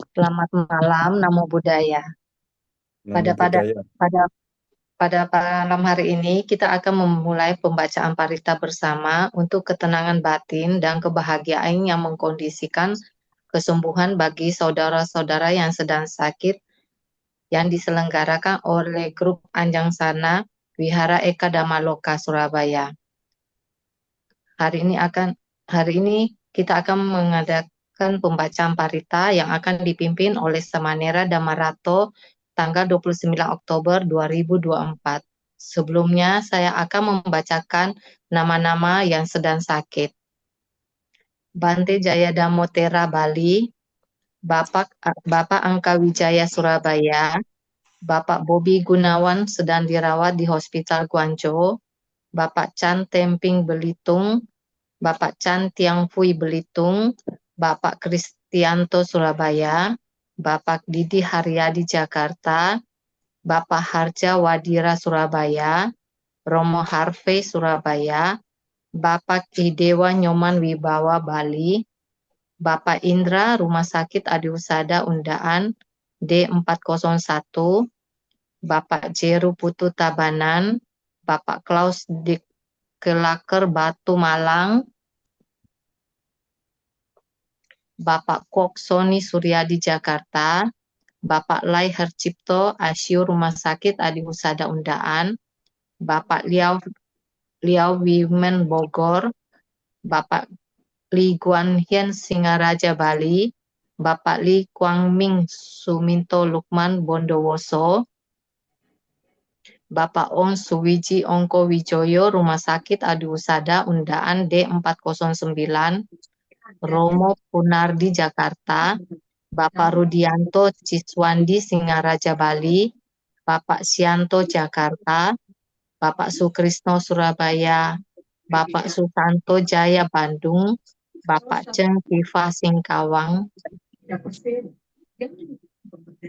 Selamat malam, Namo Buddhaya. Namo Pada pada Buddhaya. pada pada malam hari ini kita akan memulai pembacaan parita bersama untuk ketenangan batin dan kebahagiaan yang mengkondisikan kesembuhan bagi saudara-saudara yang sedang sakit yang diselenggarakan oleh grup Anjang Sana Wihara Eka Damaloka Surabaya. Hari ini kita akan mengadakan pembacaan parita yang akan dipimpin oleh Samanera Damarato tanggal 29 Oktober 2024. Sebelumnya saya akan membacakan nama-nama yang sedang sakit. Bante Jaya Damotera Bali, Bapak Angka Wijaya Surabaya, Bapak Bobi Gunawan sedang dirawat di Hospital Guangzhou, Bapak Chan Temping Belitung, Bapak Chan Tiangfui Belitung, Bapak Kristianto Surabaya, Bapak Didi Haryadi Jakarta, Bapak Harja Wadira Surabaya, Romo Harvey Surabaya, Bapak Idewa Nyoman Wibawa Bali, Bapak Indra Rumah Sakit Adiwusada Undaan D401, Bapak Jeru Putu Tabanan, Bapak Klaus Kelaker Batu Malang, Bapak Kok Soni Suryadi Jakarta, Bapak Lai Hercipto Asyu Rumah Sakit Adi Husada Undaan, Bapak Liao Wimen Bogor, Bapak Li Guanhian Singaraja Bali, Bapak Li Kwangming Suminto Lukman Bondowoso, Bapak On Suwiji Ongko Wijoyo Rumah Sakit Adi Husada Undaan D409, Romo Punardi Jakarta, Bapak Rudianto Ciswandi Singaraja Bali, Bapak Sianto Jakarta, Bapak Sukrisno Surabaya, Bapak Susanto Jaya Bandung, Bapak Ceng Kiva Singkawang,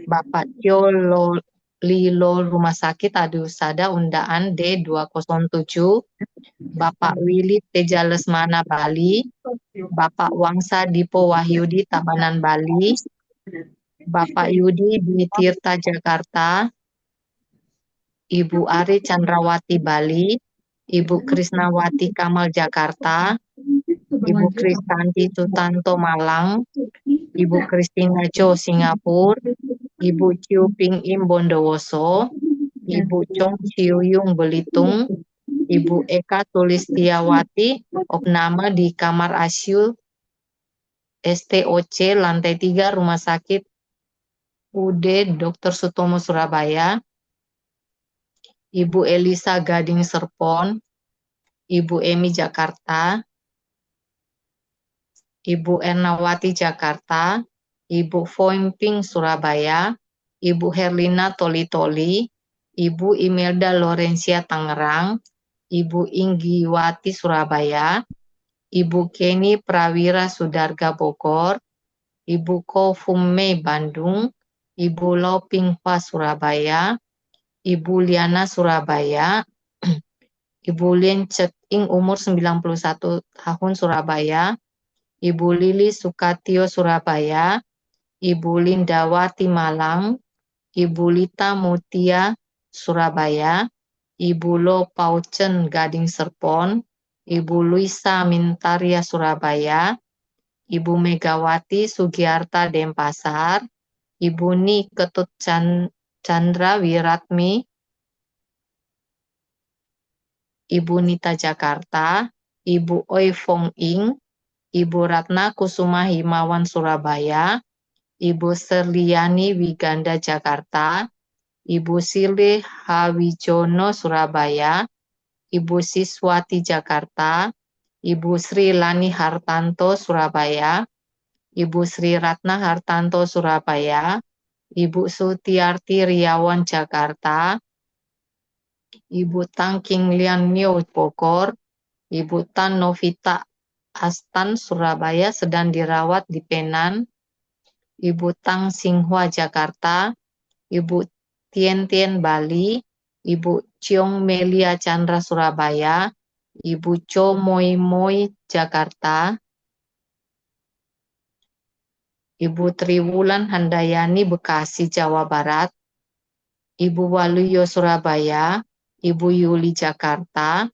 Bapak Tio Lilo Rumah Sakit Adi Husada Undaan D207, Bapak Willy Teja Lesmana Bali, Bapak Wangsa Dipo Wahyudi Tabanan Bali, Bapak Yudi Dwi Tirta Jakarta, Ibu Ari Chandrawati Bali, Ibu Krisnawati Kamal Jakarta, Ibu Kristanti Sutanto Malang, Ibu Kristina Jo Singapura, Ibu Chiu Ping Im Bondowoso, Ibu Chong Chiu Yung Belitung, Ibu Eka Tulistiawati, opname di kamar ICU STOC lantai 3 Rumah Sakit UD Dr. Sutomo Surabaya, Ibu Elisa Gading Serpon, Ibu Emi Jakarta, Ibu Ernawati Jakarta, Ibu Foimping Surabaya, Ibu Herlina Toli-Toli, Ibu Imelda Lorencia Tangerang, Ibu Inggiwati Surabaya, Ibu Keni Prawira Sudarga Bogor, Ibu Kofume Bandung, Ibu Lopingpa Surabaya, Ibu Liana Surabaya, Ibu Lien Cek Ing umur 91 tahun Surabaya, Ibu Lili Sukatio Surabaya, Ibu Lindawati Malang, Ibu Lita Mutia Surabaya, Ibu Lo Paucen Gading Serpon, Ibu Luisa Mintaria Surabaya, Ibu Megawati Sugiarta Denpasar, Ibu Ni Ketut Chandra Wiratmi, Ibu Nita Jakarta, Ibu Oi Fong Ing, Ibu Ratna Kusuma Himawan Surabaya, Ibu Serliani Wiganda Jakarta, Ibu Silih Hawijono Surabaya, Ibu Siswati Jakarta, Ibu Sri Lani Hartanto Surabaya, Ibu Sri Ratna Hartanto Surabaya, Ibu Sutiarti Riawan Jakarta, Ibu Tangking Lian Nio Bogor, Ibu Tan Novita Astan Surabaya sedang dirawat di Penan, Ibu Tang Singhua Jakarta, Ibu Tien Tien Bali, Ibu Ciong Melia Chandra Surabaya, Ibu Cho Moi Moi Jakarta, Ibu Triwulan Handayani Bekasi, Jawa Barat, Ibu Waluyo Surabaya, Ibu Yuli Jakarta,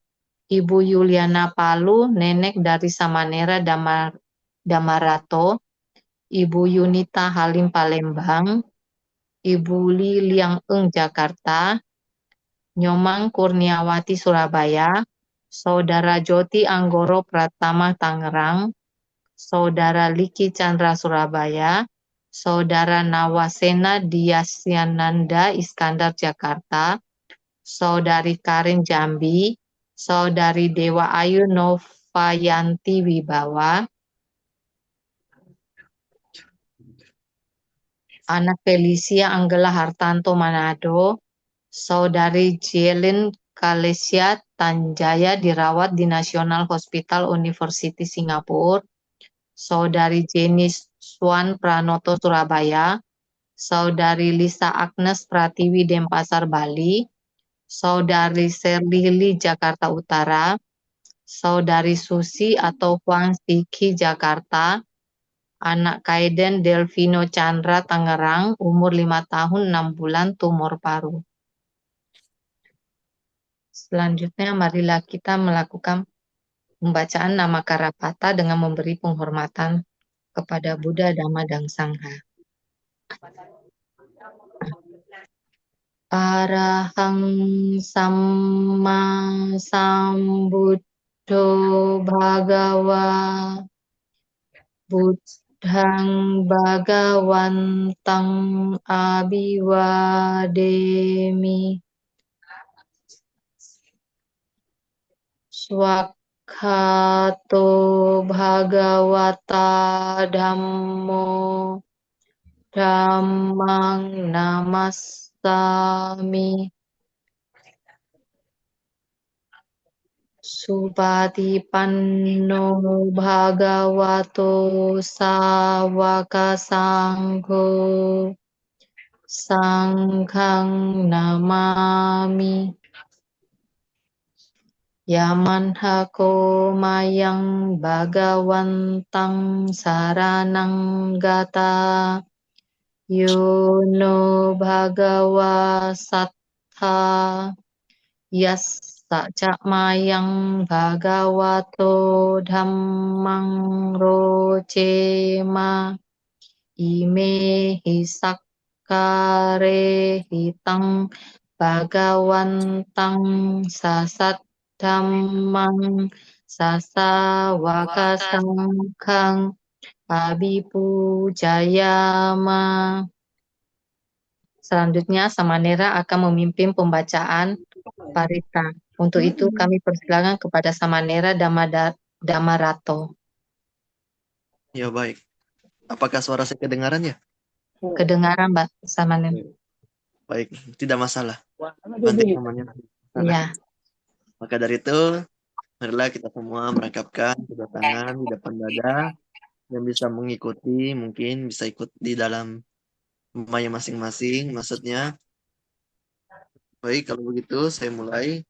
Ibu Yuliana Palu, nenek dari Samanera Damarato, Ibu Yunita Halim Palembang, Ibu Li Liang Eng Jakarta, Nyomang Kurniawati Surabaya, Saudara Joti Anggoro Pratama Tangerang, Saudara Liki Chandra Surabaya, Saudara Nawasena Diasyananda Iskandar Jakarta, Saudari Karin Jambi, Saudari Dewa Ayu Novayanti Wibawa, Anak Felicia Anggela Hartanto Manado, Saudari Jelin Kalesia Tanjaya dirawat di National Hospital University Singapura, Saudari Jenny Swan Pranoto Surabaya, Saudari Lisa Agnes Pratiwi Denpasar Bali, Saudari Serlili Jakarta Utara, Saudari Susi atau Huang Siki Jakarta, Anak Kaiden Delvino Chandra Tangerang, umur 5 tahun 6 bulan, tumor paru. Selanjutnya marilah kita melakukan pembacaan nama Karapata dengan memberi penghormatan kepada Buddha, Dhamma, dan Sangha. Arahang Samma Sambuddho Bhagawa Buddhang Bhagawantang Abhiwademi Swakhato Bhagavata Dhammo Dhammang Namastami Supatipanno Bhagavato Sawaka Sangho Sanghang Namami Yamanhako Mayang Bhagawantang Saranang Gata Yono Bhagawa Sattha Yassa Mayang Bhagavato Dhammang Rocema Ime Hisakkare Hitang Bhagawantang Sasat Dhammang Sasawakasanghang Abhipujayama. Selanjutnya, Samanera akan memimpin pembacaan parita. Untuk itu, kami persilakan kepada Samanera Damarato. Ya, baik. Apakah suara saya kedengaran ya? Kedengaran, Mbak Samanera? Baik, tidak masalah. Nanti namanya. Ya. Maka dari itu, marilah kita semua merangkapkan kedua tangan di depan dada. Yang bisa mengikuti, mungkin bisa ikut di dalam rumahnya masing-masing. Maksudnya, baik, kalau begitu saya mulai.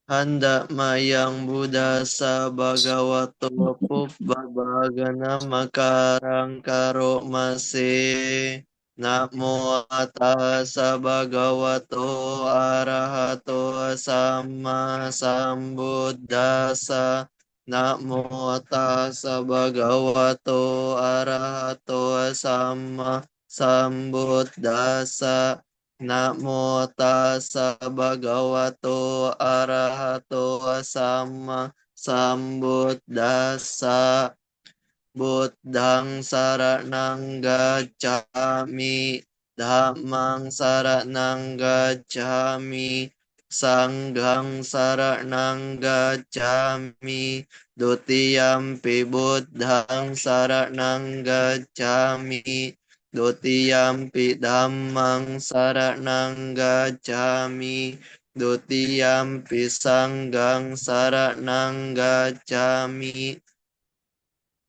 Handa mayang budasa bhagavato pubbagana makarang karo mase. Namo tassa bhagavato arahato sama sambuddhassa. Namo tassa bhagavato arahato sama sambuddhassa. Namo tassa bhagavato arahato sama sambuddhassa. Buddhang saranang gacchami, dhammang saranang gacchami, sanghang saranang gacchami, dutiyampi buddhang saranang gacchami, dutiyampi dhammang saranang gacchami, dutiyampi sanghang saranang gacchami,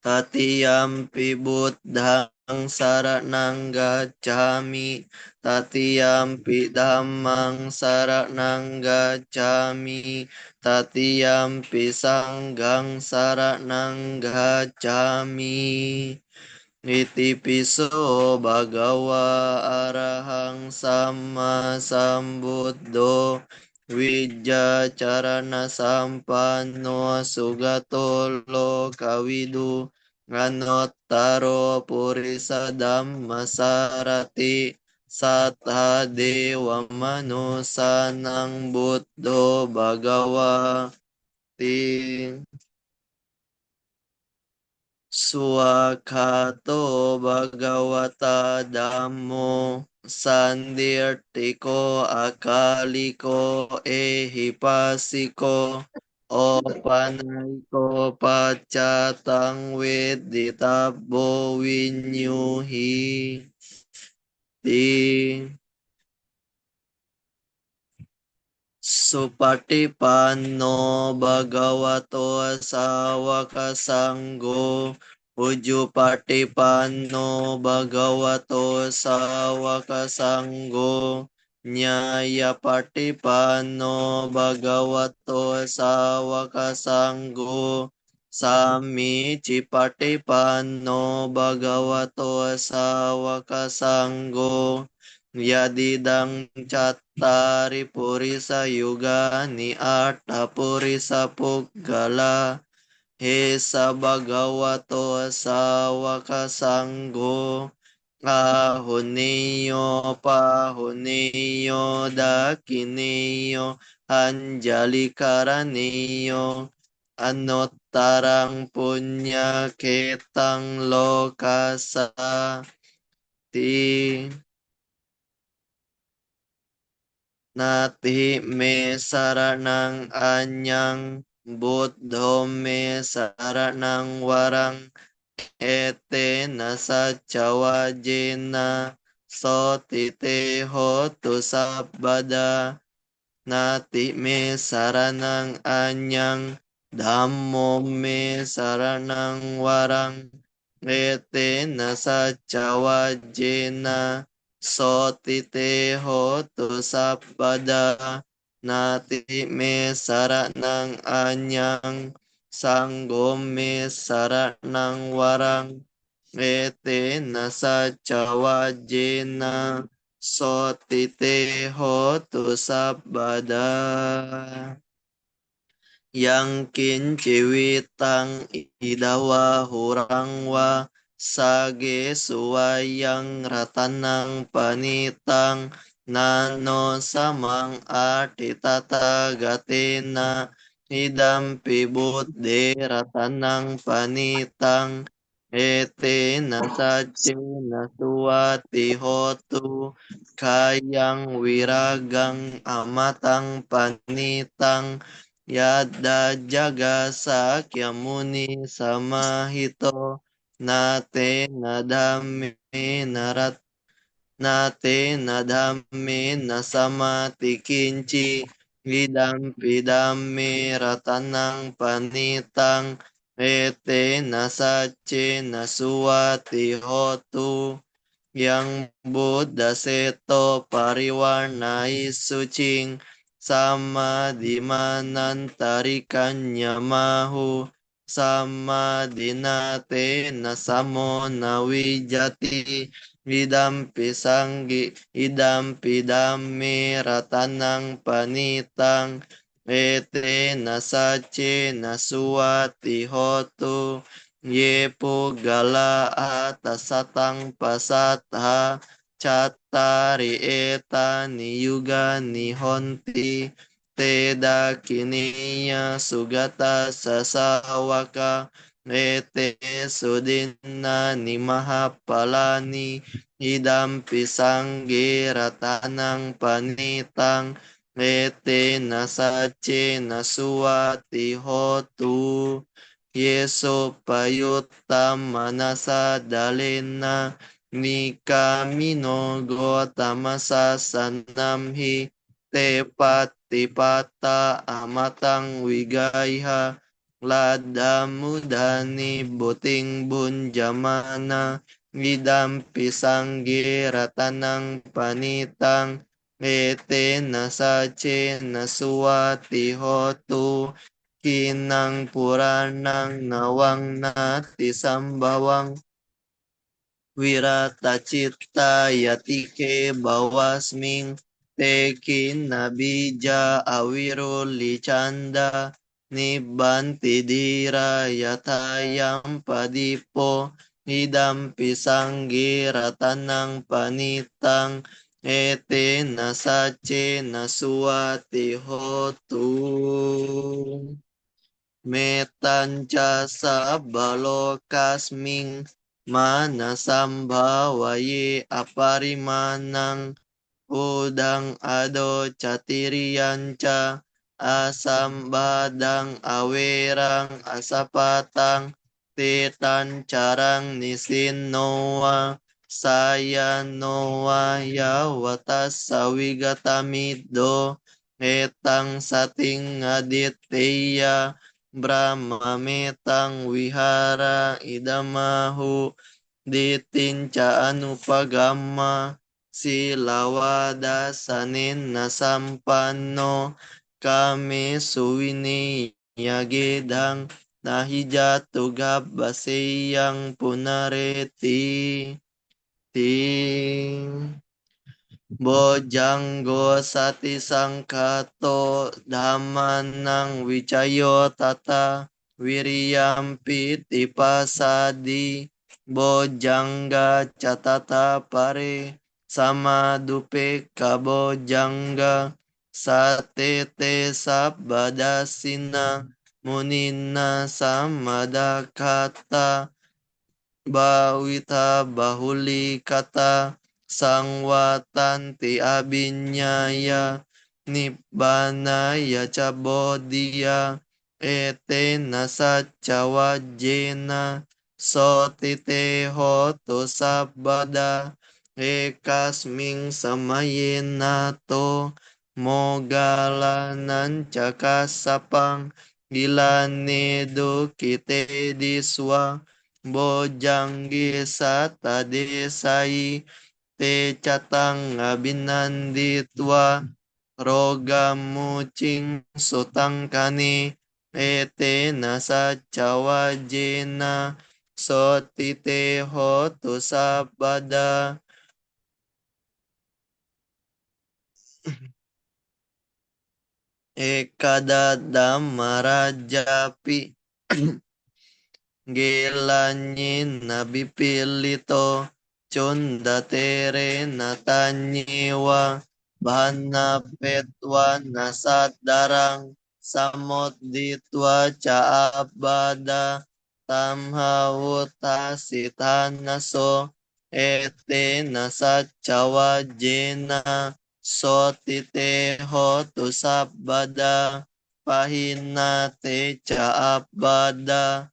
Tatiyampi buddhang saranang gacchami. Tatiyampi dhammang saranang gacchami. Tatiyampi sanghang saranang gacchami. Iti piso bhagawa arahang sama sambuddho. Wijjacarana sampanno sugato lokawidu. Anuttaro purisa dhammasarati. Sattha dewa manusanang buddho bhagawati. Swakato bhagavata dhammo sandirtiko akaliko ehipasiko opanaiko pacatang wedditabbo vinyuhi ti. Supatipanno bhagavato sawaka sanggo. Ujupatipanno bhagavato sawaka sanggo. Nyayapatipanno bhagavato sawaka sanggo. Samicipatipanno bhagavato sawaka sanggo. Yadidang cattari purisa yugani atta purisa puggala. Hesa bhagavato sawaka sanggo. Ahuniyo pahuniyo dakiniyo anjali karaniyo. Anuttarang punya ketang lokasa ti. Nati me saranang anyang. Buddho me saranang warang. Ete nasacawajena sotite hotu sabbada. Nati me saranang anyang. Dhammo me saranang warang. Ete nasacawajena sotite hotu sabbada. Nati me saranang anyang. Sanggo me saranang warang. Ete nasacawajena sotite hotu sabbada. Yang kinciwitang idawa hurangwa. Sage suwayang ratanang panitang. Nano samang atitata gatena. Idampi buddhe ratanang panitang. Ete nasace nasuwati hotu. Kayang wiragang amatang panitang. Yadda jaga sakya muni samahito. Nate nadame narat. Nate nadame nasamati kinci. Idampi damme ratanang panitang. Ete nasace nasuwati hotu. Yang Buddha seto pariwarnai sucing. Sama dimanantarikanya mahu. Sama dinate nasamo nawijati. Idampi sanggi idampi damme ratanang panitang. Ete nasace nasuwati hotu. Ye puggala atasatang pasatha. Cattari etani yugani honti. Te dakiniya sugata sasawaka. Ete sudinna ni mahapalani. Idampi sangge ratanang panitang. Ete nasace nasuwati hotu. Yeso payuttam manasa dalena. Nikamino gotamasa sanamhi. Te patipata amatang wigaiha. ladamudani boting bun jamana ngidam pisanggi ratanang panitang ete nasace nasuwati hotu kinang puranang nawang nati sambawang Wiratacita yatike bawasming tekin nabija awirulicanda nibanti dira yatayam padipo idam pisanggi ratanang panitang ete nasace nasuwati hotu metanca sabalokasming manasambhawaye aparimanang udang ado catirianca asambadang awerang asapatang tetan carang nisin noa saya noa yawatas sawigatamido etang sating aditya Brahma metang wihara idamahu ditinca anupagama silawada sanin nasampanno kami suwini yagedang nahijatu gabbaseyang punareti ting Bojanggo sati sangkato dhamanang wicayo tata wiriyampi tipasadi bojangga catata pare samadupe kabojangga satete sabbadasina munina samadakata Bawita bahuli kata sangwatanti abinyaya nibbana ya cabodiya etena sacawajena sotite hoto sabbada ekasming samayenato mogalanan cakasapang gilane dukite diswa Bojanggi sata desai te catang abinanditwa roga mucing sutangkani ete nasa cawajena sotite hotu sabada ekada damarajapi Gelanyin nabipilito chundatere natanyiwa bhanapetwa nasadarang samoditwa caabada tamhawutasitanaso ete nasacawajena sotite hotu sabbada pahinate caabada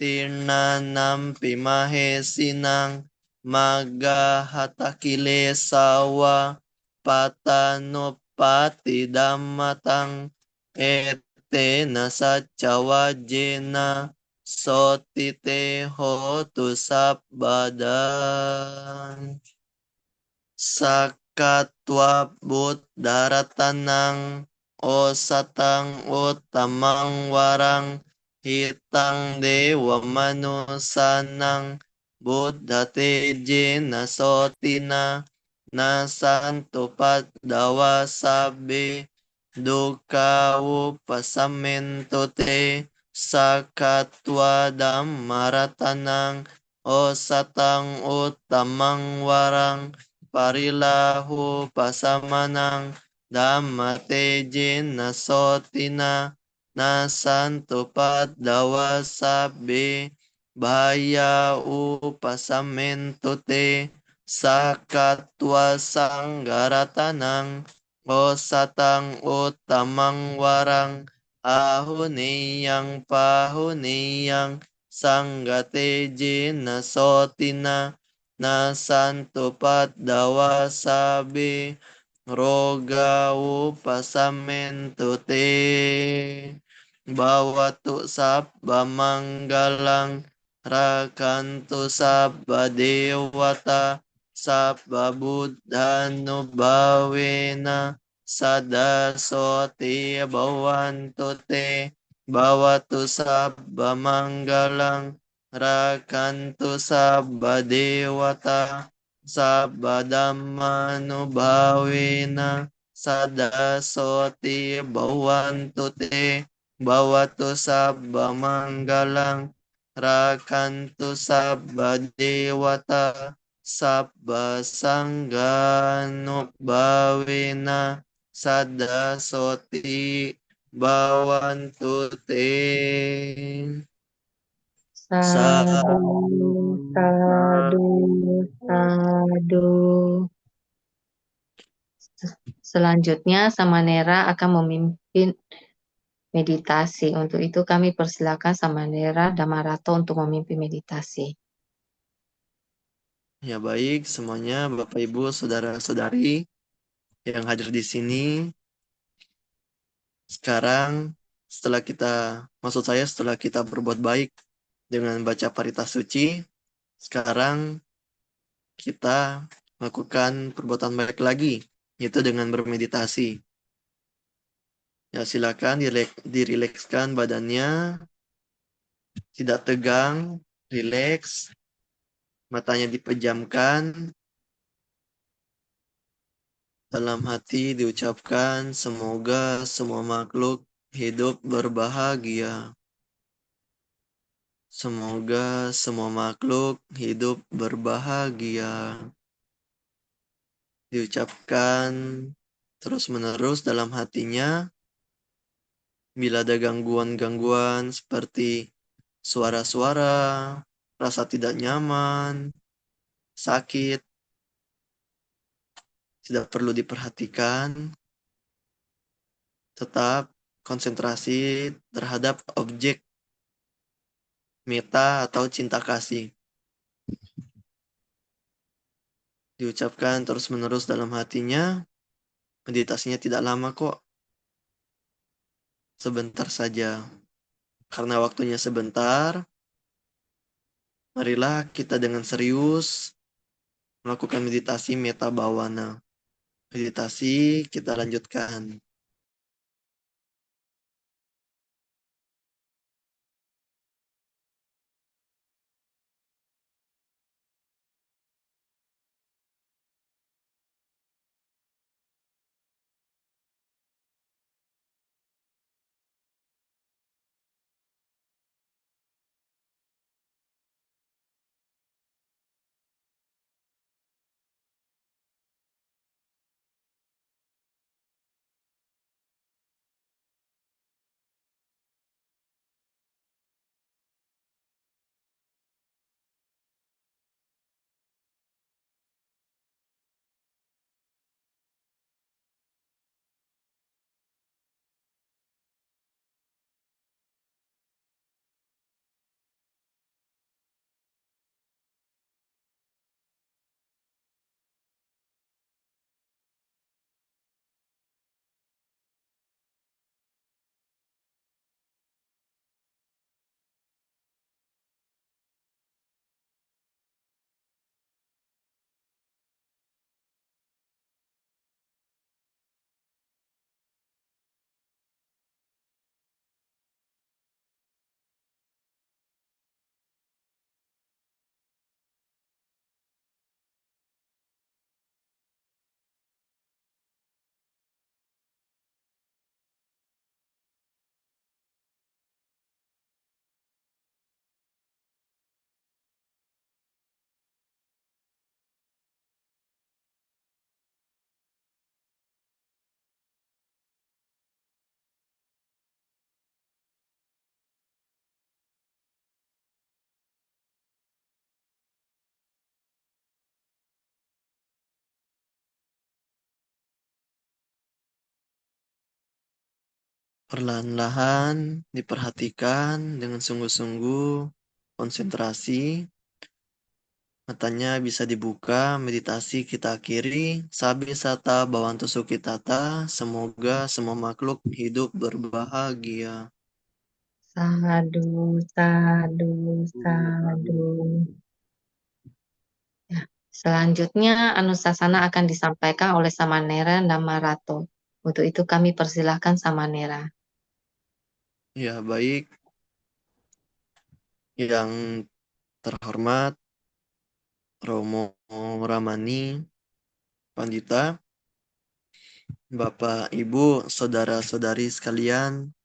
tirnanam pimahesinang magahatakile sawa patanupati dammatang ete nasacawajena sotite hotu sabbadan sakatwa buddharatanang osatang utamang warang hitang dewa manusanang buddha tejena sotina nasanto paddawa sabbe duka upasamento te sakatwa dhammaratanang osatang utamang warang parilahu pasamanang dhammate jena sotina nasanto paddawa sabbe bhaya upasamento te sakatwa sanggaratanang osatang utamang warang ahuniyang pahuniyang sanggate jena sotina nasanto paddawa sabbe roga upasamento te bawatu sabba manggalang rakantu sabba dewata sabba buddhanubhavena sada soti bhavantu te bawatu sabba manggalang rakantu sabba dewata sabba dhammanubhavena sada soti bhavantu te bawatu sabba manggalang rakantu sabba dewata sabba sangganubhavena sada soti bhavantu te. Sadu, Sadu, sadu, sadu. sadu. Selanjutnya, Samanera akan memimpin meditasi. Untuk itu kami persilakan Samanera Damarato untuk memimpin meditasi. Ya baik, semuanya Bapak Ibu, saudara-saudari yang hadir di sini. Sekarang setelah kita berbuat baik dengan baca parita suci, sekarang kita melakukan perbuatan baik lagi, yaitu dengan bermeditasi. Ya silakan dirilekskan badannya, tidak tegang, rileks, matanya dipejamkan, dalam hati diucapkan semoga semua makhluk hidup berbahagia. Semoga semua makhluk hidup berbahagia. Diucapkan terus-menerus dalam hatinya. Bila ada gangguan-gangguan seperti suara-suara, rasa tidak nyaman, sakit, tidak perlu diperhatikan. Tetap konsentrasi terhadap objek meta atau cinta kasih. Diucapkan terus-menerus dalam hatinya. Meditasinya tidak lama kok. Sebentar saja. Karena waktunya sebentar, marilah kita dengan serius melakukan meditasi meta bhavana. Meditasi kita lanjutkan. Perlahan-lahan diperhatikan dengan sungguh-sungguh konsentrasi. Matanya bisa dibuka, meditasi kita akhiri. Sabi sata bhavantu sukhitata. Semoga semua makhluk hidup berbahagia. Sadu, sadu, sadu. Ya. Selanjutnya, Anusasana akan disampaikan oleh Samanera Namarato. Untuk itu kami persilahkan Samanera. Ya, baik. Yang terhormat Romo Ramani Pandita, Bapak, Ibu, saudara-saudari sekalian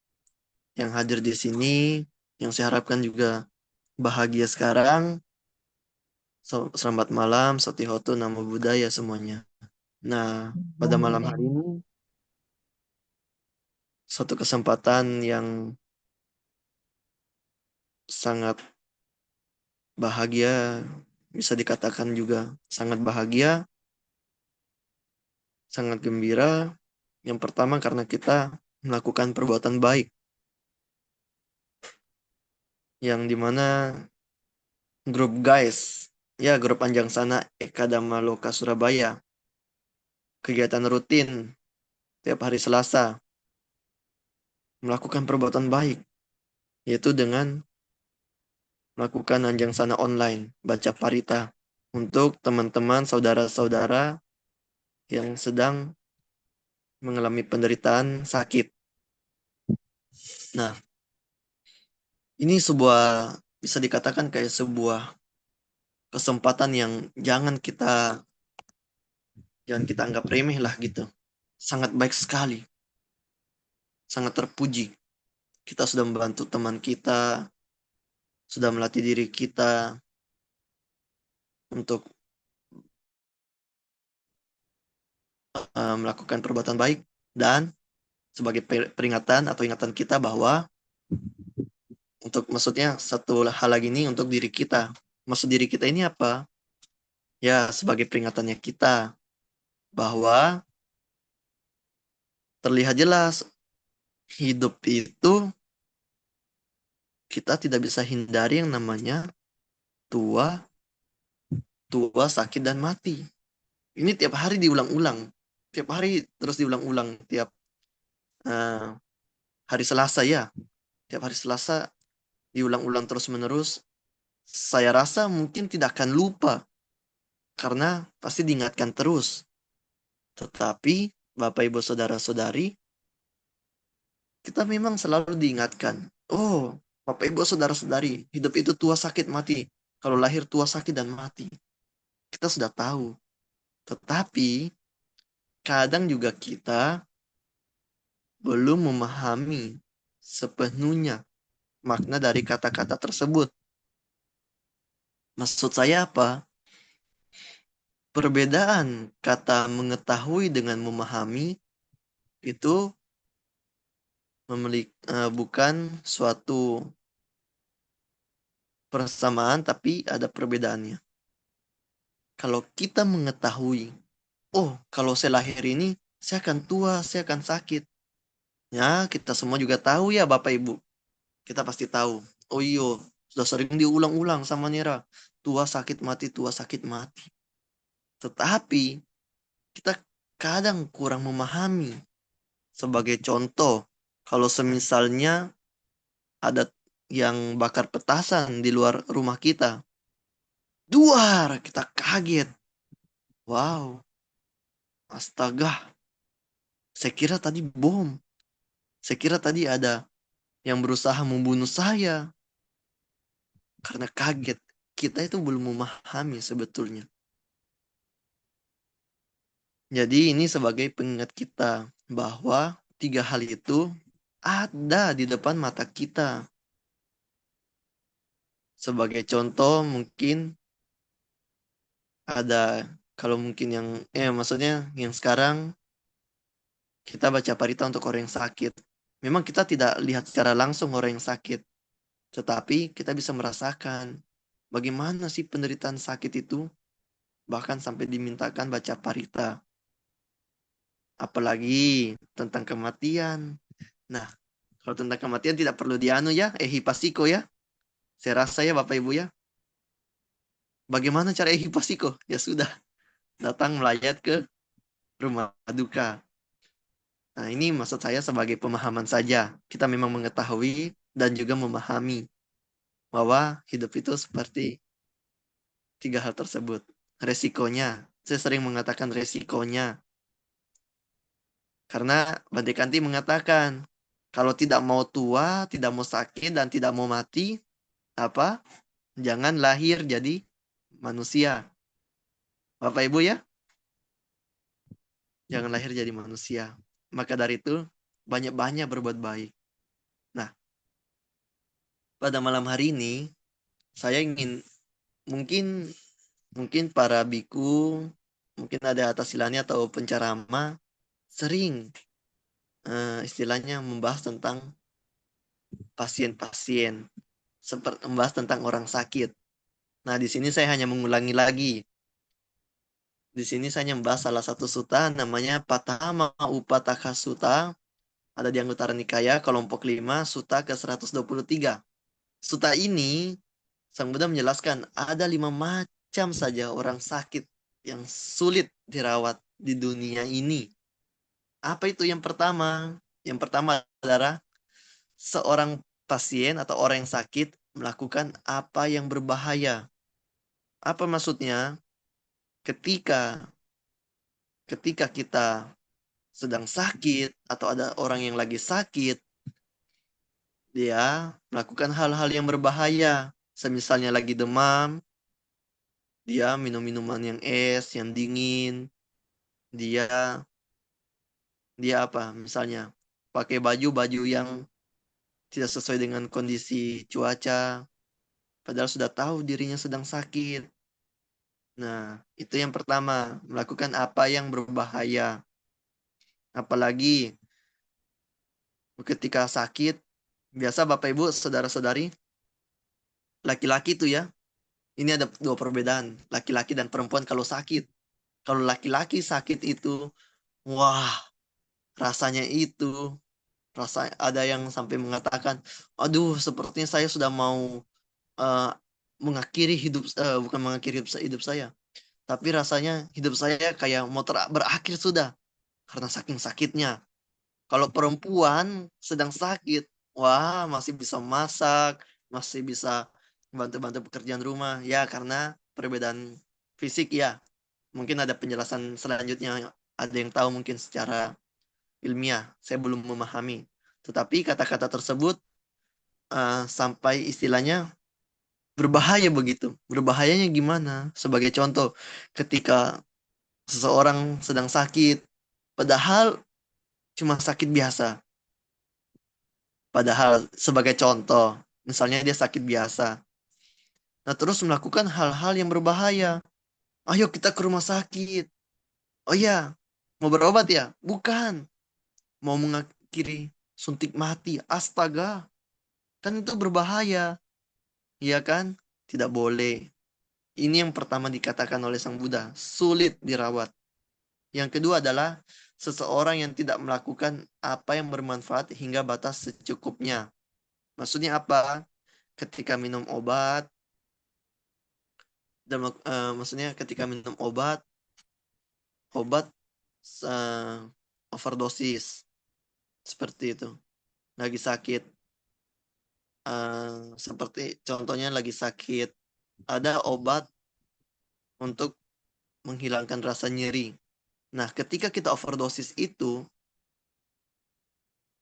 yang hadir di sini, yang saya harapkan juga bahagia sekarang. Selamat malam, Sotihotu, Namo Buddhaya semuanya. Nah, pada malam hari ini, suatu kesempatan yang sangat bahagia, bisa dikatakan juga sangat bahagia, sangat gembira. Yang pertama karena kita melakukan perbuatan baik, yang dimana grup guys, ya grup Anjang Sana Ekadama Loka Surabaya, kegiatan rutin tiap hari Selasa, melakukan perbuatan baik, yaitu dengan melakukan Anjang Sana online, baca parita, untuk teman-teman, saudara-saudara yang sedang mengalami penderitaan sakit. Nah, ini bisa dikatakan kayak sebuah kesempatan yang jangan kita anggap remeh lah gitu. Sangat baik sekali, sangat terpuji. Kita sudah membantu teman kita, sudah melatih diri kita untuk melakukan perbuatan baik, dan sebagai peringatan atau ingatan kita bahwa maksudnya satu hal lagi ini untuk diri kita. Maksud diri kita ini apa? Ya, sebagai peringatannya kita bahwa terlihat jelas hidup itu kita tidak bisa hindari yang namanya tua, tua, sakit, dan mati. Ini tiap hari diulang-ulang. Tiap hari terus diulang-ulang. Tiap uh, hari Selasa ya. Tiap hari Selasa diulang-ulang terus-menerus. Saya rasa mungkin tidak akan lupa. Karena pasti diingatkan terus. Tetapi, Bapak, Ibu, Saudara-saudari, kita memang selalu diingatkan. Oh, Bapak, Ibu, Saudara-saudari, hidup itu tua, sakit, mati. Kalau lahir tua, sakit, dan mati. Kita sudah tahu. Tetapi, kadang juga kita belum memahami sepenuhnya makna dari kata-kata tersebut. Maksud saya apa? Perbedaan kata mengetahui dengan memahami itu bukan suatu persamaan, tapi ada perbedaannya. Kalau kita mengetahui, oh, kalau saya lahir ini, saya akan tua, saya akan sakit. Ya, kita semua juga tahu ya, Bapak Ibu. Kita pasti tahu. Oh iyo, sudah sering diulang-ulang sama Nira. Tua sakit mati, tua sakit mati. Tetapi, kita kadang kurang memahami. Sebagai contoh, kalau semisalnya ada yang bakar petasan di luar rumah kita. Duar, kita kaget. Wow, astaga. Saya kira tadi bom. Saya kira tadi ada yang berusaha membunuh saya. Karena kaget. Kita itu belum memahami sebetulnya. Jadi ini sebagai pengingat kita bahwa tiga hal itu ada di depan mata kita. Sebagai contoh mungkin ada, kalau mungkin maksudnya yang sekarang kita baca parita untuk orang yang sakit. Memang kita tidak lihat secara langsung orang yang sakit. Tetapi kita bisa merasakan bagaimana sih penderitaan sakit itu. Bahkan sampai dimintakan baca parita. Apalagi tentang kematian. Nah, kalau tentang kematian tidak perlu dianu ya, ehipasiko ya. Saya rasa ya Bapak Ibu ya. Bagaimana cara ehipasiko? Ya sudah, datang melayat ke rumah duka. Nah, ini maksud saya sebagai pemahaman saja. Kita memang mengetahui, dan juga memahami bahwa hidup itu seperti tiga hal tersebut. Resikonya, saya sering mengatakan resikonya. Karena Bante Kanti mengatakan, kalau tidak mau tua, tidak mau sakit, dan tidak mau mati, apa? Jangan lahir jadi manusia. Bapak Ibu ya, jangan lahir jadi manusia. Maka dari itu, banyak-banyak berbuat baik. Nah, pada malam hari ini, saya ingin mungkin mungkin para biku, mungkin ada atas silanya atau penceramah sering istilahnya membahas tentang pasien-pasien, seperti membahas tentang orang sakit. Nah, di sini saya hanya mengulangi lagi. Di sini saya hanya membahas salah satu suta namanya Patama Upataka Sutta, ada di Anguttara Nikaya kelompok 5 suta ke-123. Suta ini Sang Buddha menjelaskan ada 5 macam saja orang sakit yang sulit dirawat di dunia ini. Apa itu yang pertama? Yang pertama adalah seorang pasien atau orang yang sakit melakukan apa yang berbahaya. Apa maksudnya? Ketika ketika kita sedang sakit atau ada orang yang lagi sakit, dia melakukan hal-hal yang berbahaya. Semisalnya lagi demam, dia minum minuman yang es, yang dingin. Dia dia apa? Misalnya pakai baju-baju yang tidak sesuai dengan kondisi cuaca, padahal sudah tahu dirinya sedang sakit. Nah, itu yang pertama, melakukan apa yang berbahaya. Apalagi ketika sakit, biasa Bapak Ibu, saudara-saudari, laki-laki itu ya, ini ada dua perbedaan, laki-laki dan perempuan kalau sakit. Kalau laki-laki sakit itu, wah, rasanya itu, rasa ada yang sampai mengatakan, aduh, sepertinya saya sudah mau eh, mengakhiri hidup, bukan mengakhiri hidup saya, tapi rasanya hidup saya kayak mau berakhir sudah, karena saking sakitnya. Kalau perempuan sedang sakit, wah masih bisa masak, masih bisa bantu-bantu pekerjaan rumah. Ya karena perbedaan fisik ya. Mungkin ada penjelasan selanjutnya, ada yang tahu mungkin secara ilmiah. Saya belum memahami. Tetapi kata-kata tersebut sampai istilahnya berbahaya begitu. Berbahayanya gimana? Sebagai contoh, ketika seseorang sedang sakit, padahal cuma sakit biasa. Padahal sebagai contoh, misalnya dia sakit biasa. Nah, terus melakukan hal-hal yang berbahaya. Ayo kita ke rumah sakit. Oh iya, mau berobat ya? Bukan. Mau mengakhiri suntik mati. Astaga, kan itu berbahaya. Iya kan? Tidak boleh. Ini yang pertama dikatakan oleh Sang Buddha. Sulit dirawat. Yang kedua adalah seseorang yang tidak melakukan apa yang bermanfaat hingga batas secukupnya. Maksudnya apa? Ketika minum obat, dan maksudnya ketika minum obat uh, overdosis seperti itu, lagi sakit, seperti contohnya lagi sakit, ada obat untuk menghilangkan rasa nyeri. Nah, ketika kita overdosis itu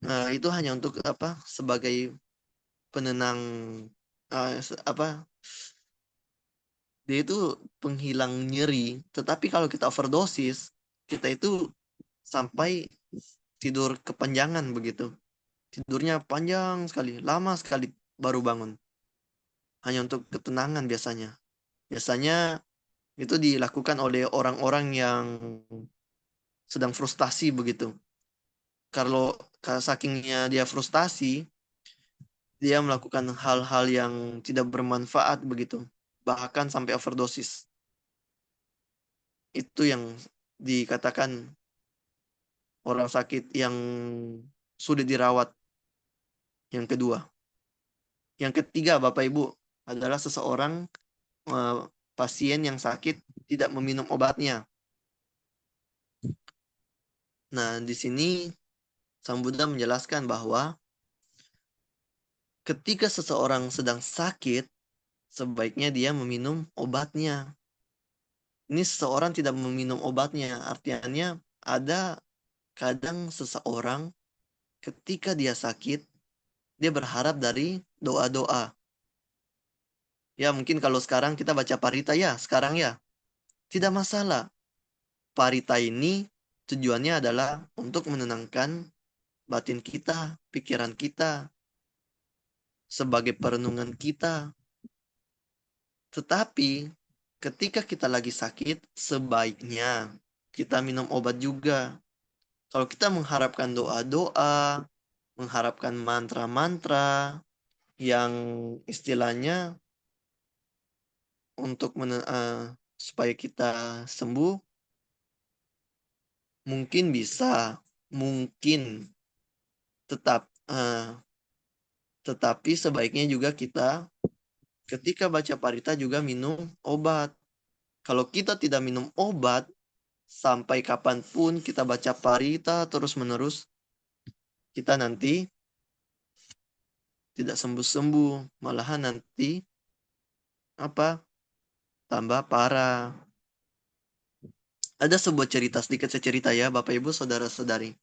hanya untuk apa? Sebagai penenang, apa? Dia itu penghilang nyeri. Tetapi kalau kita overdosis, kita itu sampai tidur kepanjangan begitu. Tidurnya panjang sekali, lama sekali baru bangun. Hanya untuk ketenangan biasanya. Biasanya itu dilakukan oleh orang-orang yang sedang frustasi begitu. Kalau sakingnya dia frustasi, dia melakukan hal-hal yang tidak bermanfaat begitu. Bahkan sampai overdosis. Itu yang dikatakan orang sakit yang sulit dirawat. Yang kedua. Yang ketiga, Bapak Ibu, adalah seseorang eh, pasien yang sakit tidak meminum obatnya. Nah, di sini Sang Buddha menjelaskan bahwa ketika seseorang sedang sakit, sebaiknya dia meminum obatnya. Ini seseorang tidak meminum obatnya, artinya ada kadang seseorang ketika dia sakit, dia berharap dari doa-doa. Ya mungkin kalau sekarang kita baca parita ya, sekarang ya, tidak masalah. Parita ini tujuannya adalah untuk menenangkan batin kita, pikiran kita, sebagai perenungan kita. Tetapi ketika kita lagi sakit, sebaiknya kita minum obat juga. Kalau kita mengharapkan doa-doa, mengharapkan mantra-mantra yang istilahnya untuk supaya kita sembuh, mungkin bisa, mungkin tetap, tetapi sebaiknya juga kita ketika baca parita juga minum obat. Kalau kita tidak minum obat, sampai kapanpun kita baca parita terus-menerus, kita nanti tidak sembuh-sembuh, malahan nanti apa? Tambah parah. Ada sebuah cerita, sedikit saya cerita ya, Bapak Ibu, saudara-saudari.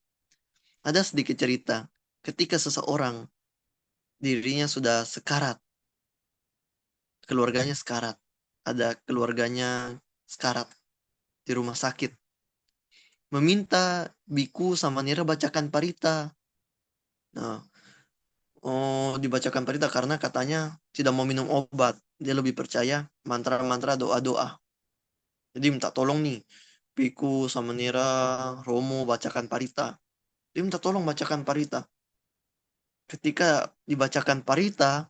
Ada sedikit cerita, ketika seseorang dirinya sudah sekarat, keluarganya sekarat, ada keluarganya sekarat di rumah sakit, meminta biku sama nira bacakan parita. Nah, dibacakan parita karena katanya tidak mau minum obat. Dia lebih percaya mantra-mantra doa-doa. Jadi minta tolong nih, biku sama nira, Romo bacakan parita. Dia minta tolong bacakan parita. Ketika dibacakan parita,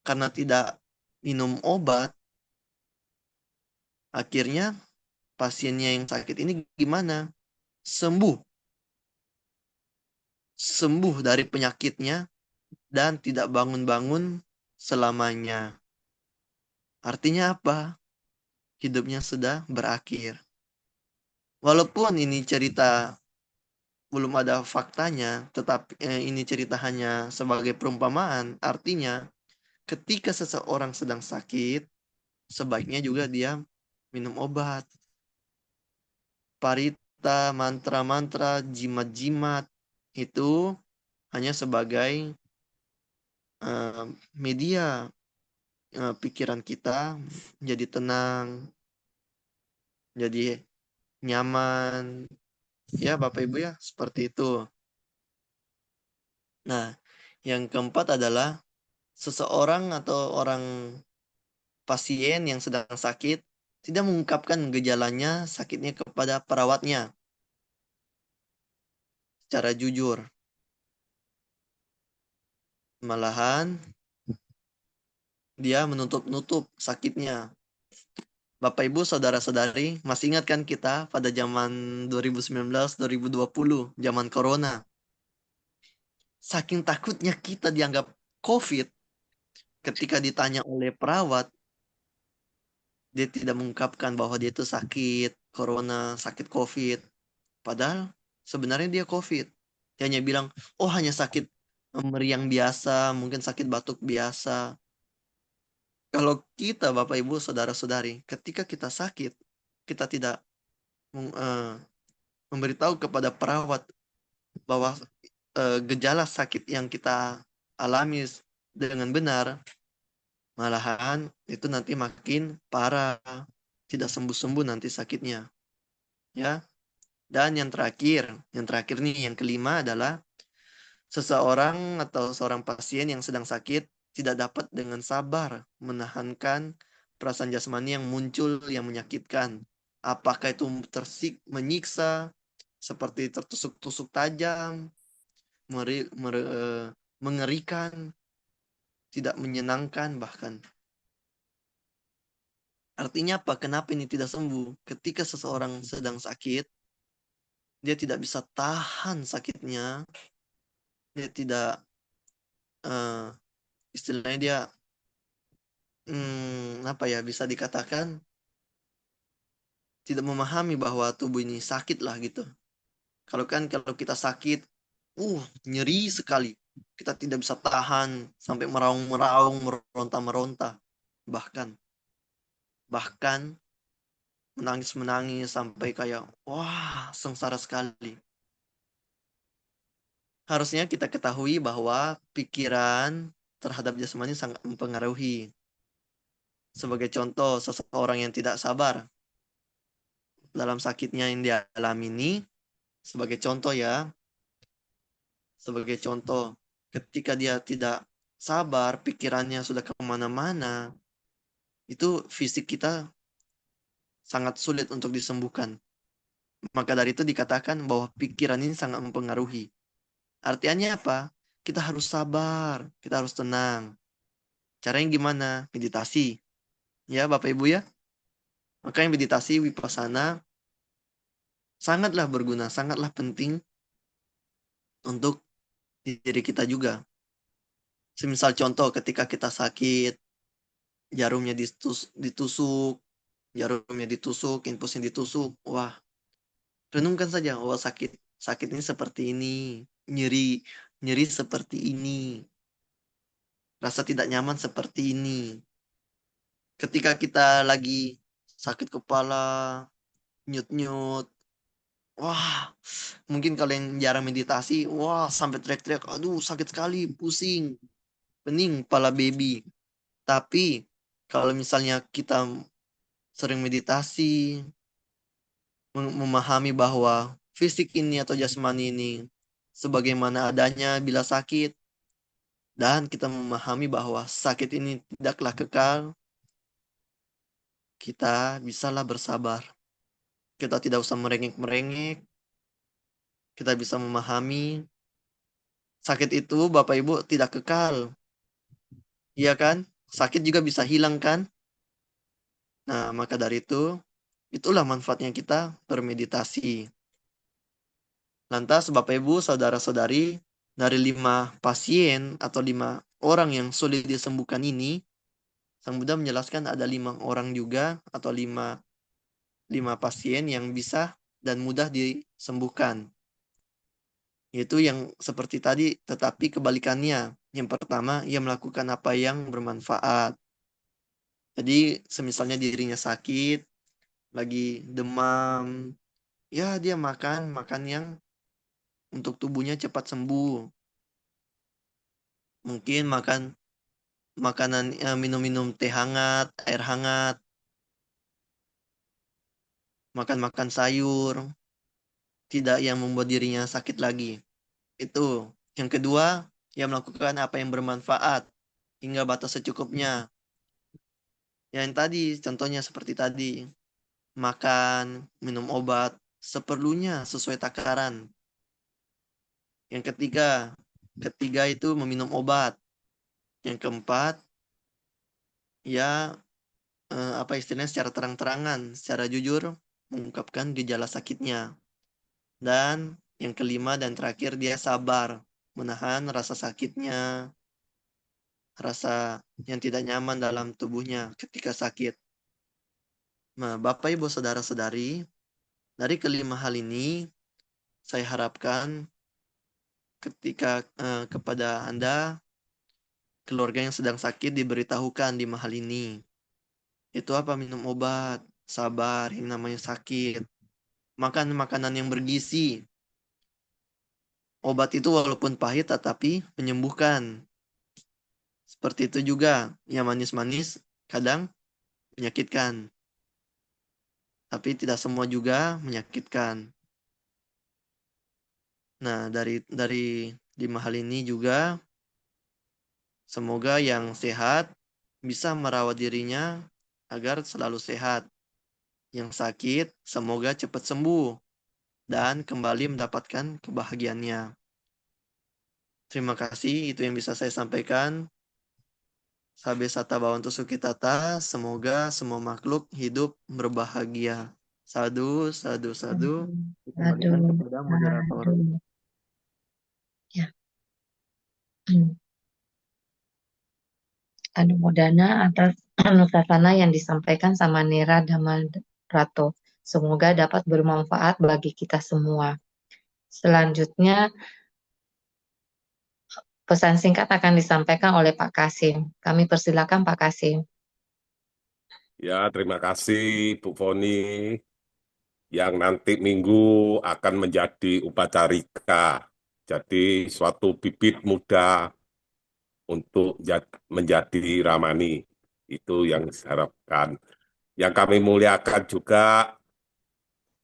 karena tidak minum obat, akhirnya pasiennya yang sakit ini gimana? Sembuh. Sembuh dari penyakitnya dan tidak bangun-bangun selamanya. Artinya apa? Hidupnya sudah berakhir. Walaupun ini cerita belum ada faktanya, tetapi ini cerita hanya sebagai perumpamaan. Artinya, ketika seseorang sedang sakit, sebaiknya juga dia minum obat. Parita, mantra-mantra, jimat-jimat, itu hanya sebagai eh, media pikiran kita jadi tenang, jadi nyaman. Ya, Bapak Ibu ya, seperti itu. Nah, yang keempat adalah seseorang atau orang pasien yang sedang sakit tidak mengungkapkan gejalanya sakitnya kepada perawatnya secara jujur. Malahan dia menutup-nutup sakitnya. Bapak Ibu, saudara-saudari, masih ingat kan kita pada zaman 2019-2020, zaman corona. Saking takutnya kita dianggap COVID, ketika ditanya oleh perawat, dia tidak mengungkapkan bahwa dia itu sakit corona, sakit COVID. Padahal sebenarnya dia COVID. Dia hanya bilang, oh hanya sakit meriang biasa, mungkin sakit batuk biasa. Kalau kita, Bapak Ibu, saudara-saudari, ketika kita sakit, kita tidak memberitahu kepada perawat bahwa gejala sakit yang kita alami dengan benar, malahan itu nanti makin parah, tidak sembuh-sembuh nanti sakitnya, ya. Dan yang terakhir nih, yang kelima adalah seseorang atau seorang pasien yang sedang sakit tidak dapat dengan sabar menahankan perasaan jasmani yang muncul yang menyakitkan. Apakah itu menyiksa, seperti tertusuk-tusuk tajam, mengerikan, tidak menyenangkan bahkan. Artinya apa? Kenapa ini tidak sembuh? Ketika seseorang sedang sakit, dia tidak bisa tahan sakitnya, dia tidak, uh, istilahnya dia, apa ya, bisa dikatakan tidak memahami bahwa tubuh ini sakit lah gitu. Kalau kita sakit, nyeri sekali. Kita tidak bisa tahan sampai meraung-meraung, meronta-meronta. Bahkan bahkan menangis-menangis sampai kayak, wah, sengsara sekali. Harusnya kita ketahui bahwa pikiran terhadap jasmani sangat mempengaruhi. Sebagai contoh, seseorang yang tidak sabar dalam sakitnya yang dia alami ini, sebagai contoh ya, sebagai contoh, ketika dia tidak sabar, pikirannya sudah kemana-mana, itu fisik kita sangat sulit untuk disembuhkan. Maka dari itu dikatakan bahwa pikiran ini sangat mempengaruhi. Artinya apa? Kita harus sabar, kita harus tenang. Caranya gimana? Meditasi. Ya, Bapak Ibu ya. Makanya meditasi Vipassana sangatlah berguna, sangatlah penting untuk diri kita juga. Semisal contoh ketika kita sakit, jarumnya ditusuk, jarumnya ditusuk, infusnya ditusuk. Wah, renungkan saja, wah sakit, sakit ini seperti ini, nyeri, nyeri seperti ini, rasa tidak nyaman seperti ini. Ketika kita lagi sakit kepala, nyut-nyut, wah, mungkin kalau yang jarang meditasi, wah, sampai teriak-teriak, aduh, sakit sekali, pusing, pening, kepala baby. Tapi, kalau misalnya kita sering meditasi, memahami bahwa fisik ini atau jasmani ini sebagaimana adanya bila sakit, dan kita memahami bahwa sakit ini tidaklah kekal, kita bisalah bersabar. Kita tidak usah merengek-merengek, kita bisa memahami sakit itu Bapak Ibu tidak kekal. Iya kan? Sakit juga bisa hilang kan? Nah, maka dari itu, itulah manfaatnya kita bermeditasi. Lantas Bapak Ibu, saudara-saudari, dari 5 pasien atau 5 orang yang sulit disembuhkan ini, Sang Buddha menjelaskan ada 5 orang juga atau 5 pasien yang bisa dan mudah disembuhkan. Yaitu yang seperti tadi, tetapi kebalikannya. Yang pertama, ia melakukan apa yang bermanfaat. Jadi, semisalnya dirinya sakit, lagi demam, ya dia makan yang untuk tubuhnya cepat sembuh. Mungkin makan makanan, minum-minum teh hangat, air hangat, makan-makan sayur, tidak yang membuat dirinya sakit lagi. Itu. Yang kedua, ia melakukan apa yang bermanfaat hingga batas secukupnya. Yang tadi, contohnya seperti tadi, makan, minum obat seperlunya sesuai takaran. Yang ketiga itu meminum obat. Yang keempat, ya apa istilahnya secara terang-terangan, secara jujur mengungkapkan gejala sakitnya. Dan yang kelima dan terakhir dia sabar, menahan rasa sakitnya, rasa yang tidak nyaman dalam tubuhnya ketika sakit. Nah, Bapak Ibu saudara-saudari, dari kelima hal ini saya harapkan ketika kepada Anda keluarga yang sedang sakit diberitahukan 5 hal ini. Itu apa? Minum obat, sabar yang namanya sakit, makan makanan yang bergizi. Obat itu walaupun pahit tetapi menyembuhkan. Seperti itu juga, yang manis-manis kadang menyakitkan, tapi tidak semua juga menyakitkan. Nah, dari 5 hal ini juga semoga yang sehat bisa merawat dirinya agar selalu sehat. Yang sakit semoga cepat sembuh dan kembali mendapatkan kebahagiaannya. Terima kasih, itu yang bisa saya sampaikan. Sabe sata bawantu sukitata, semoga semua makhluk hidup berbahagia. Sadu, sadu, sadu. Dikembalikan Aduh, kepada moderator. aduh. Ya. Anumodana atas nusasana yang disampaikan sama Nera Dhamarato. Semoga dapat bermanfaat bagi kita semua. Selanjutnya, pesan singkat akan disampaikan oleh Pak Kasim. Kami persilakan Pak Kasim. Ya, terima kasih Bu Foni yang nanti Minggu akan menjadi upacarika. Jadi suatu bibit muda untuk menjadi Ramani. Itu yang diharapkan. Yang kami muliakan juga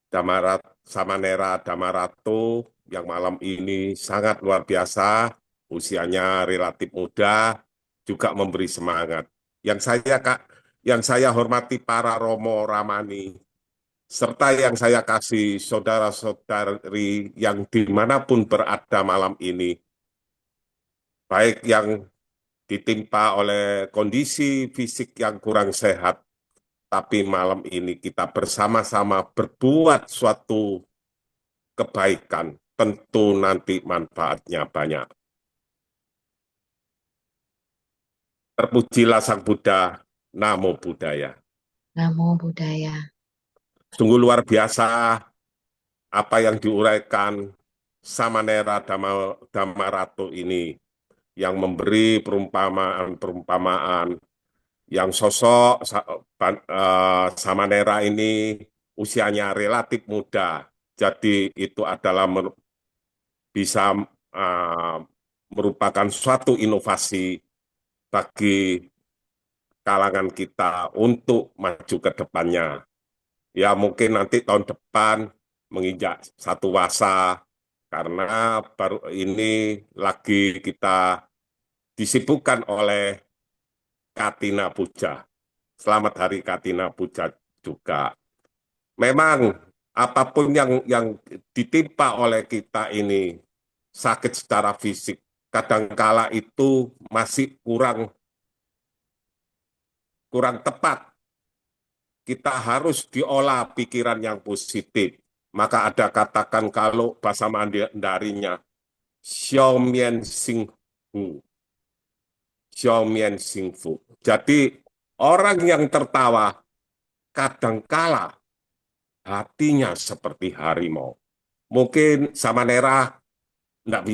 Damarat Samanera Damaratu yang malam ini sangat luar biasa, usianya relatif muda, juga memberi semangat. Yang saya hormati para Romo Ramani, serta yang saya kasih saudara-saudari yang dimanapun berada malam ini, baik yang ditimpa oleh kondisi fisik yang kurang sehat, tapi malam ini kita bersama-sama berbuat suatu kebaikan, tentu nanti manfaatnya banyak. Terpujilah Sang Buddha, Namo Buddhaya. Namo Buddhaya. Sungguh luar biasa apa yang diuraikan Samanera Damaratu ini, yang memberi perumpamaan-perumpamaan, yang sosok Samanera ini usianya relatif muda, jadi itu adalah bisa merupakan suatu inovasi bagi kalangan kita untuk maju ke depannya. Ya mungkin nanti tahun depan menginjak satu wasa, karena baru ini lagi kita disibukkan oleh Katina Puja. Selamat Hari Katina Puja juga. Memang apapun yang ditimpa oleh kita ini, sakit secara fisik, kadangkala itu masih kurang tepat. Kita harus diolah pikiran yang positif. Maka ada katakan kalau bahasa Mandarinya, Xiaomian Xingfu. Xiaomian Xingfu. Jadi orang yang tertawa kadangkala hatinya seperti harimau. Mungkin Samanera nggak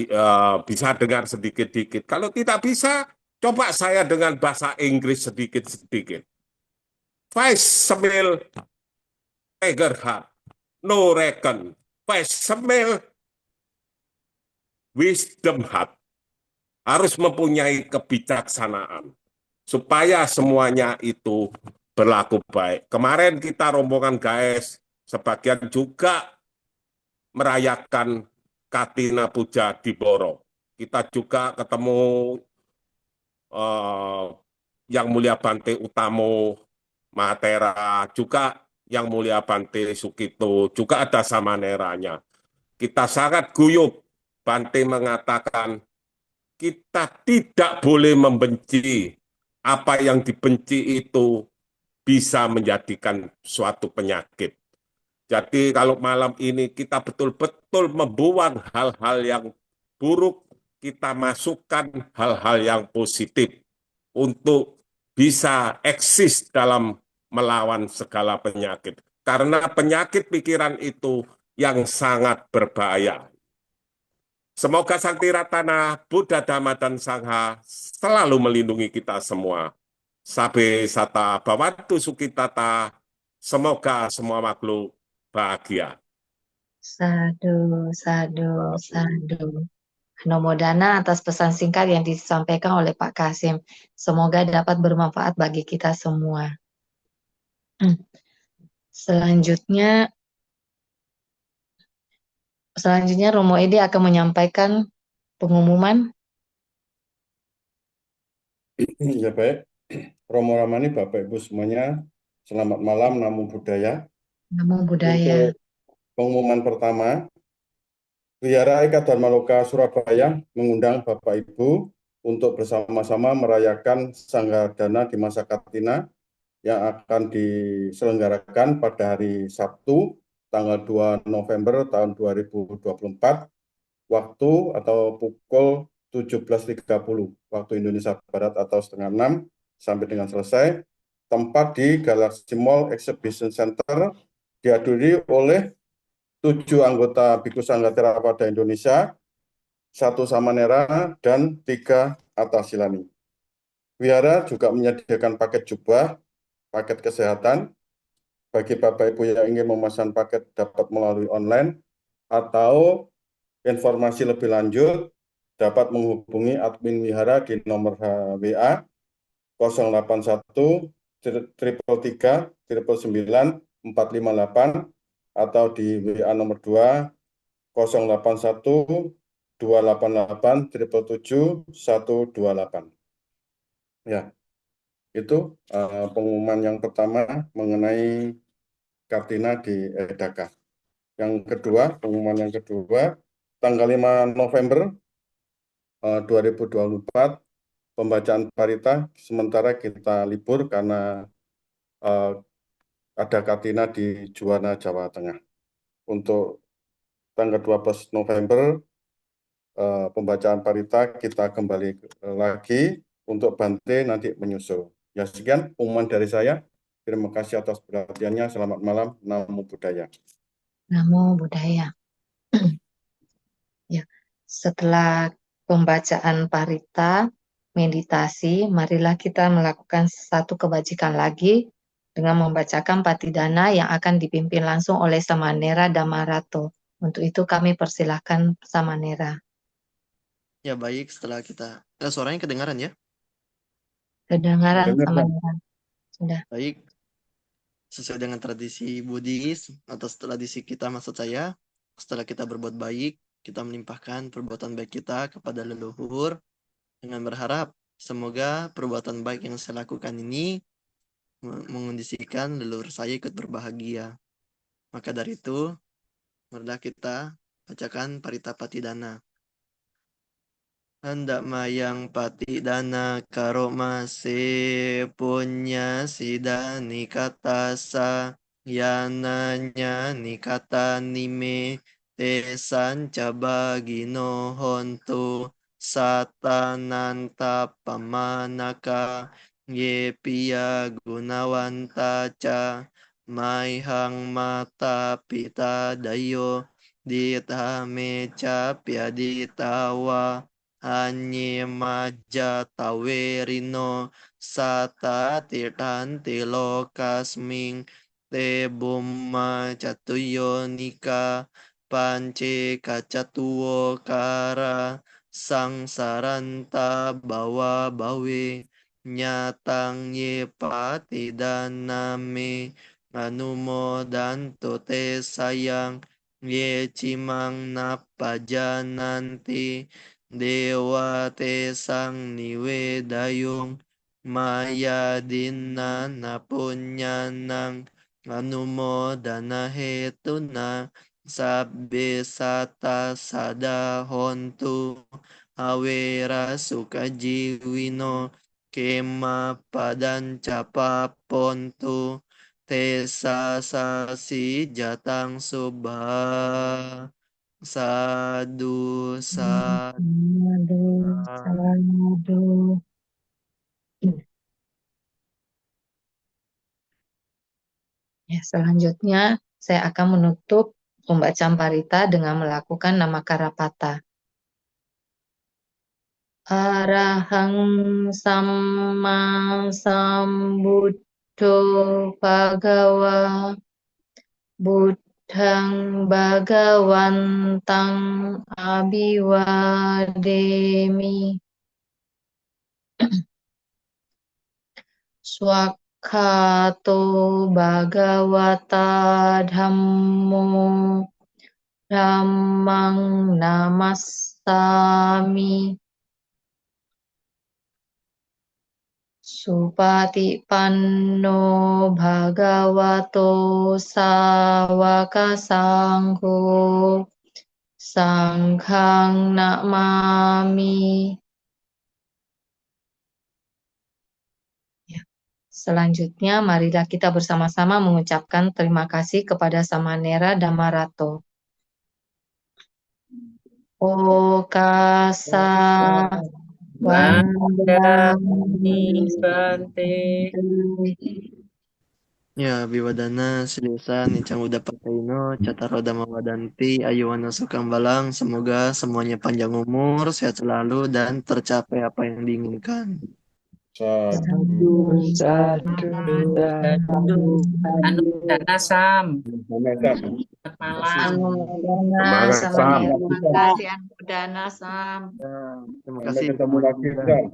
bisa dengar sedikit-sedikit. Kalau tidak bisa, coba saya dengan bahasa Inggris sedikit-sedikit. Vice Semil Egerhard, no reckon. Vice Semil Wisdom Heart. Harus mempunyai kebijaksanaan. Supaya semuanya itu berlaku baik. Kemarin kita rombongan guys, sebagian juga merayakan Katina Puja di Boro. Kita juga ketemu yang mulia Bante Utamo Matera, juga yang mulia Bante Sukito, juga ada Samaneranya. Kita sangat guyup. Bante mengatakan, kita tidak boleh membenci. Apa yang dibenci itu bisa menjadikan suatu penyakit. Jadi kalau malam ini kita betul-betul membuang hal-hal yang buruk, kita masukkan hal-hal yang positif untuk bisa eksis dalam melawan segala penyakit. Karena penyakit pikiran itu yang sangat berbahaya. Semoga Sang Tiratana, Buddha, Dhamma, dan Sangha selalu melindungi kita semua. Sabe sata bawantu sukitata, semoga semua makhluk bahagia. Sadu, sadu, sadu. Nomodana atas pesan singkat yang disampaikan oleh Pak Kasim. Semoga dapat bermanfaat bagi kita semua. Selanjutnya Romo Edi akan menyampaikan pengumuman. Ya baik, Romo Ramani, Bapak Ibu semuanya, selamat malam, Namo Buddhaya. Namo Buddhaya. Untuk pengumuman pertama, Wihara Eka Dharmaloka Surabaya mengundang Bapak Ibu untuk bersama-sama merayakan Sanggadana di masa Katina yang akan diselenggarakan pada hari Sabtu, tanggal 2 November tahun 2024, waktu atau pukul 17.30 waktu Indonesia Barat atau setengah 6 sampai dengan selesai. Tempat di Galaxy Mall Exhibition Center, dihadiri oleh 7 anggota Bhikkhu Sangha Theravada Indonesia, 1 Samanera, dan 3 Atasilani. Wihara juga menyediakan paket jubah, paket kesehatan. Bagi Bapak Ibu yang ingin memesan paket dapat melalui online atau informasi lebih lanjut dapat menghubungi admin wihara di nomor WA 081 333 999 458 atau di WA nomor 2 081 288 777 128. Ya, itu pengumuman yang pertama mengenai Kartina di Edaka. Yang kedua, pengumuman yang kedua, tanggal 5 November 2024, pembacaan parita sementara kita libur karena ada Kartina di Juwana, Jawa Tengah. Untuk tanggal 12 November, pembacaan parita kita kembali lagi untuk Bante nanti menyusul. Ya, sekian pengumuman dari saya. Terima kasih atas perhatiannya. Selamat malam. Namo Buddhaya. Namo Buddhaya. Ya, setelah pembacaan parita, meditasi, marilah kita melakukan satu kebajikan lagi dengan membacakan Patidana yang akan dipimpin langsung oleh Samanera Dhammarato. Untuk itu kami persilahkan Samanera. Ya baik, setelah kita suaranya kedengaran ya. Kedengaran Dengar, Bang. Samanera. Sudah. Baik, sesuai dengan tradisi Buddhis atau tradisi kita, maksud saya, setelah kita berbuat baik, kita melimpahkan perbuatan baik kita kepada leluhur dengan berharap semoga perbuatan baik yang saya lakukan ini mengondisikan leluhur saya ikut berbahagia. Maka dari itu, marilah kita bacakan Parita Patidana. Hendak mayang patidana karoma se punya sidani katasa yananya nikata nime tesan cabagino hontu satananta pamanaka ye piya gunawanta ca maihang mata pita dayo ditame ca piaditawa Anye maja tawerino sata tirtanti lokasming te bumma catuyo nika pance kacatuwo kara sangsaranta bawa bawe nyatang ye patidaname anumodanto te sayang ye cimang napajananti Dewa tesang niwedayong maya dinna napunyanang anumodana hetuna sabbe sata sada hontu awera sukajiwino kema padan capa pontu tesa sasi jatang subha Sadu, Sadu, sadu. Ya, selanjutnya saya akan menutup pembacaan parita dengan melakukan Namakarapata. Arahang Samma Sambuddho Bhagawa Buddhang Bhagawantang Abhiwademi Swakhato Bhagavata Dhammo Dhammang Namassami Supatipanno Bhagavato Sawaka Sangho Sanghang Namami. Ya. Selanjutnya, marilah kita bersama-sama mengucapkan terima kasih kepada Samanera Dhammarato. Okasa Vandami. วัน Bante. Ya, biwadana, silisan, nicang udah pataino, cataroda mawadanti, ayuwana sukambalang. Semoga semuanya panjang umur, sehat selalu, dan tercapai apa yang diinginkan. Satu. Satu, satu. Anu dana Sam. Sama-sama. Selamat malam. Dana, Semangat, sama Sam. terima kasih Anu Dana, Sam. Ya, terima Sampai kasih. ketemu lagi, Sam.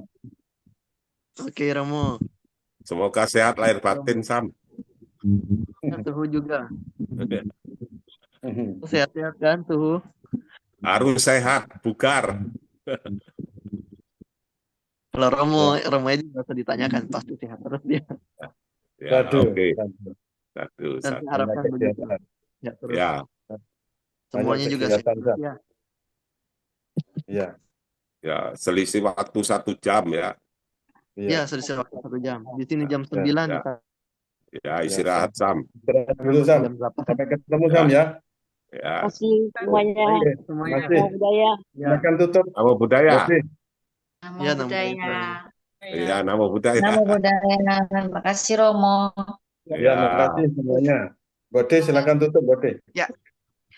Oke, Romo. Semoga sehat lahir batin, Sam. Tuhu juga. Sehat-sehat kan, Tuhu? Harus sehat, bugar. Kalau Romo ini nggak usah ditanyakan, pasti sehat terus dia. Ya, Satu. oke. Satu. Satu, Dan satu. saya harapkan Banyak begitu. kesehatan. Ya, terus. Ya, Semuanya Banyak juga sehat. kesehatan, Sam. Ya. Iya. ya, selisih waktu 1 jam ya. Ya, Iya. selisih waktu 1 jam. Di sini jam Ya, 9. ya. Kita Ya, istirahat, Sam. Istirahat dulu, Sam. jam berapa? Sampai ketemu, Sam, ya. Ya, Kasih semuanya. Oke. Semuanya. Masih. Budaya. Ya. Silakan tutup. nama budaya. Bodi. Nama Ya, nama budaya. budaya. Ya, nama budaya. Nama budaya. Terima kasih Romo. Ya, Ya, makasih semuanya. Bodi, silakan tutup, Bodi.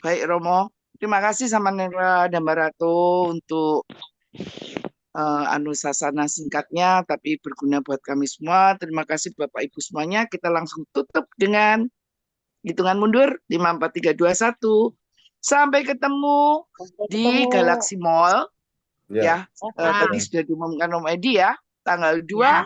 Baik Romo, terima kasih sama Nera dan Mbak Ratu untuk sasana singkatnya tapi berguna buat kami semua. Terima kasih Bapak Ibu semuanya. Kita langsung tutup dengan hitungan mundur 5, 4, 3, 2, 1. Sampai ketemu di Galaxy Mall. Ya. Tadi sudah diumumkan Om Edi ya, tanggal 2. Ya.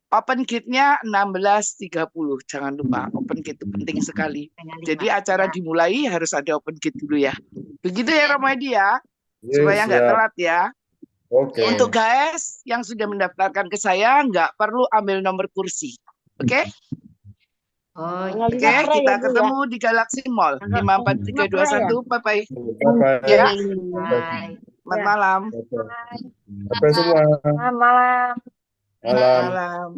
Open gate-nya 16.30. Jangan lupa, open gate itu penting sekali. Jadi acara dimulai harus ada open gate dulu ya. Begitu ya Romo Edi ya, supaya nggak siap. telat ya. Oke. Untuk guys yang sudah mendaftarkan ke saya, nggak perlu ambil nomor kursi. Oke? Oh, Oke, kita ketemu di Galaxy Mall. 5, 4, 3, 2, 1. Bye-bye. Bye-bye. Ya, bye. selamat malam. Sampai semua. Selamat malam. Malam. Malam.